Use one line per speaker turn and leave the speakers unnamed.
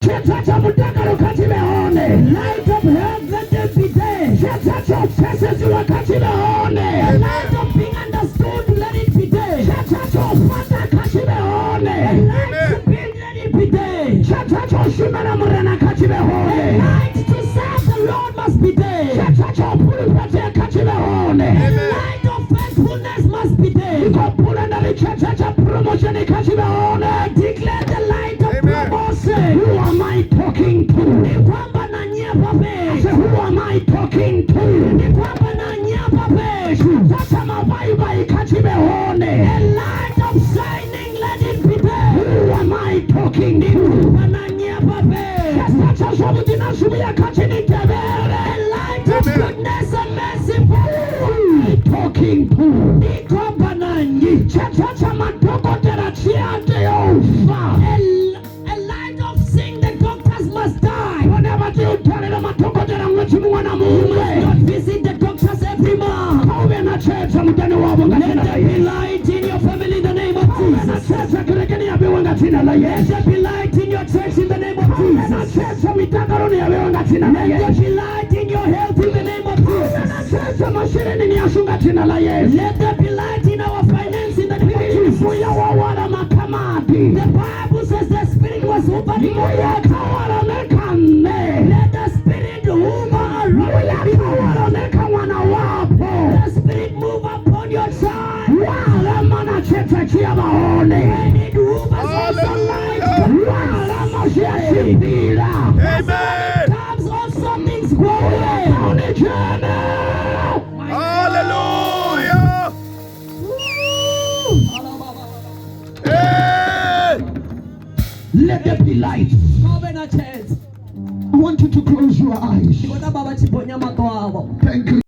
Chetacha mudagaro katibeone. Light of health, let them be there. Chetacha success wakatibeone. Light of being understood, let it be there. Chetacha fata katibeone. Light to build, let it be there. Chetacha shimana murana katibeone. Light to serve the Lord must be there. Chetacha pulipate katibeone. Light of faithfulness must be there. Chetacha promotion katibeone. Declare the light of promotion. Who am I talking to? I said, who am I talking to? A light of shining, let it be there. Who am I talking to? A light of goodness and mercy. Who am I talking to? A light of seeing the doctors must die. Whenever you tell them you must not visit the doctors every month. Let there be light in your family in the name of Jesus. Let there be light in your church in the name of Jesus. Let there be light in your health in the name of Jesus. Let there be light in our finance in the name of Jesus. The Bible says the Spirit was hovering on the let the Spirit hover around you. The Spirit move upon your child. When it hovers also light.
Amen.
Comes also things growing.
Hallelujah. Hey.
Let there be light. I want you to close your eyes. Thank